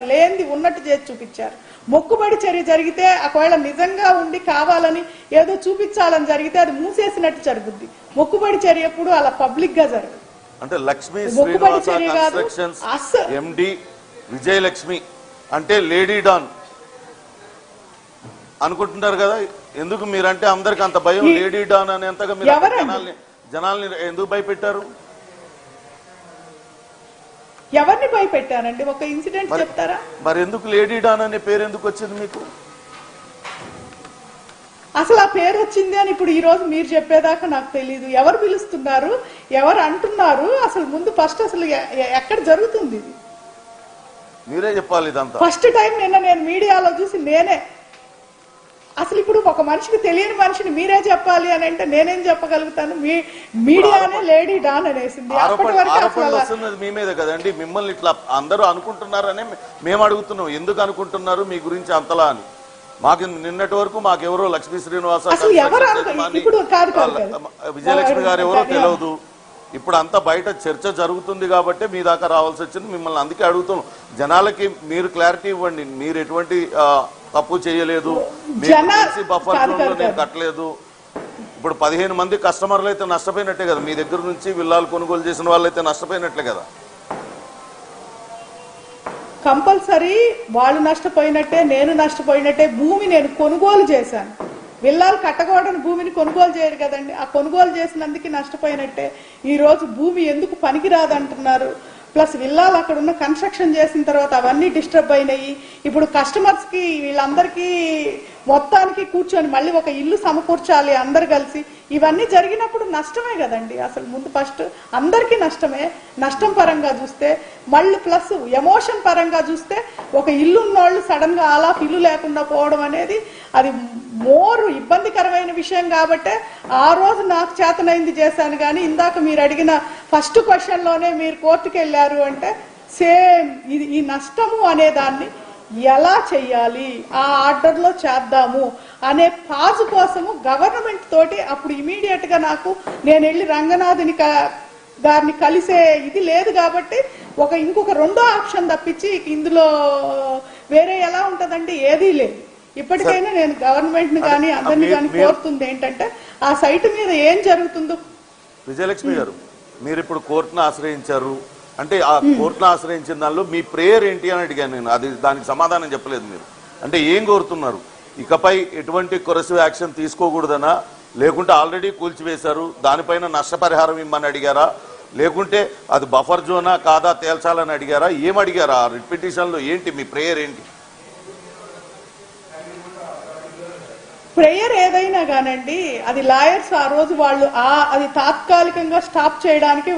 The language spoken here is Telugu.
లేనిది ఉన్నట్టు చేసి చూపించారు. మొక్కుబడి చర్య జరిగితే ఒకవేళ నిజంగా ఉండి కావాలని ఏదో చూపించాలని జరిగితే అది మూసేసినట్టు జరుగుద్ది. మొక్కుబడి చర్య ఎప్పుడు అలా పబ్లిక్ గా జరగదు. అంటే లక్ష్మీ శ్రీనివాస కన్స్ట్రక్షన్స్ ఎండి విజయలక్ష్మి అంటే లేడీ డాన్ అనుకుంటున్నారు కదా. ఎందుకు మీరంటే అందరికి అంత భయం? లేడీ డాన్ అనేంతగా మీరు జనాల్ని ఎందుకు భయపెట్టారు? ఎవరిని భయపెట్టారండి? ఒక ఇన్సిడెంట్ చెప్తారా? మరి ఎందుకు లేడీ డాన్ అనే పేరు ఎందుకు వచ్చింది మీకు? అసలు ఆ పేరు వచ్చింది అని ఇప్పుడు ఈ రోజు మీరు చెప్పేదాకా నాకు తెలియదు. ఎవరు పిలుస్తున్నారు, ఎవరు అంటున్నారు, అసలు ముందు ఫస్ట్ అసలు ఎక్కడ జరుగుతుంది ఇది మీరే చెప్పాలి. ఇదంతా ఫస్ట్ టైం నిన్న నేను మీడియాలో చూసి నేనే అసలు ఇప్పుడు ఒక మనిషికి తెలియని మనిషిని మీరే చెప్పాలి అని అంటే నేనేం చెప్పగలుగుతాను? మీడియానే లేడీ డాన్ అనేసింది. మీ మీద కదండి, మిమ్మల్ని ఇట్లా అందరూ అనుకుంటున్నారనే మేము అడుగుతున్నాం. ఎందుకు అనుకుంటున్నారు మీ గురించి అంతలా అని? మాకు నిన్నటి వరకు మాకెవరో లక్ష్మీ శ్రీనివాస విజయలక్ష్మి గారు ఎవరో తెలియదు. ఇప్పుడు అంతా బయట చర్చ జరుగుతుంది కాబట్టి మీ దాకా రావాల్సి వచ్చింది. మిమ్మల్ని అందుకే అడుగుతున్నాం. జనాలకి మీరు క్లారిటీ ఇవ్వండి. మీరు ఎటువంటి తప్పు చేయలేదు, బఫర్ జోన్ లో నేను కట్టలేదు. ఇప్పుడు 15 మంది కస్టమర్లు అయితే నష్టపోయినట్టే కదా. మీ దగ్గర నుంచి విల్లాలు కొనుగోలు చేసిన వాళ్ళు అయితే నష్టపోయినట్లే కదా. కంపల్సరీ వాళ్ళు నష్టపోయినట్టే, నేను నష్టపోయినట్టే. భూమి నేను కొనుగోలు చేశాను. విల్లాలు కట్టకూడని భూమిని కొనుగోలు చేయరు కదండి. ఆ కొనుగోలు చేసినందుకు నష్టపోయినట్టే. ఈ రోజు భూమి ఎందుకు పనికిరాదంటున్నారు. ప్లస్ విల్లాలు అక్కడ ఉన్న కన్స్ట్రక్షన్ చేసిన తర్వాత అవన్నీ డిస్టర్బ్ అయినాయి. ఇప్పుడు కస్టమర్స్ కి వీళ్ళందరికీ మొత్తానికి కూర్చొని మళ్ళీ ఒక ఇల్లు సమకూర్చాలి అందరు కలిసి. ఇవన్నీ జరిగినప్పుడు నష్టమే కదండి. అసలు ముందు ఫస్ట్ అందరికీ నష్టమే. నష్టం పరంగా చూస్తే మళ్ళీ ప్లస్ ఎమోషన్ పరంగా చూస్తే ఒక ఇల్లు ఉన్నోళ్ళు సడన్ గా ఆల్ ఆఫ్ ఇల్లు లేకుండా పోవడం అనేది అది మోరు ఇబ్బందికరమైన విషయం. కాబట్టి ఆ రోజు నాకు చేతనైంది చేశాను. కానీ ఇందాక మీరు అడిగిన ఫస్ట్ క్వశ్చన్ లోనే మీరు కోర్టుకు వెళ్ళారు అంటే సేమ్ ఇది ఈ నష్టము అనే దాన్ని ఎలా చెయ్యాలి, ఆ ఆర్డర్ లో చేద్దాము అనే పాజు కోసము గవర్నమెంట్ తోటి అప్పుడు ఇమీడియట్ గా నాకు నేను వెళ్ళి రంగనాథుని గారిని కలిసే ఇది లేదు. కాబట్టి ఇంకొక రెండో ఆప్షన్ తప్పించి ఇందులో వేరే ఎలా ఉంటదంటే ఏదీ లేదు. ఇప్పటికైనా నేను గవర్నమెంట్ ని కానీ అందరినీ కానీ కోరుతుంది ఏంటంటే ఆ సైట్ మీద ఏం జరుగుతుందో. విజయలక్ష్మి గారు, మీరు ఇప్పుడు కోర్టును ఆశ్రయించారు అంటే ఆ కోర్టును ఆశ్రయించిన దానిలో మీ ప్రేయర్ ఏంటి అని అడిగాను నేను. అది దానికి సమాధానం చెప్పలేదు మీరు. అంటే ఏం కోరుతున్నారు? ఇకపై ఎటువంటి కొరసివ్ యాక్షన్ తీసుకోకూడదనా, లేకుంటే ఆల్రెడీ కూల్చివేశారు దానిపైన నష్టపరిహారం ఇమ్మని అడిగారా, లేకుంటే అది బఫర్ జోనా కాదా తేల్చాలని అడిగారా, ఏం అడిగారా? ఆ రిట్ పిటిషన్లో ఏంటి మీ ప్రేయర్ ఏంటి? ప్రేయర్ ఏదైనా కానండి, అది లాయర్స్ ఆ రోజు వాళ్ళు అది తాత్కాలికంగా స్టాప్ చేయడానికి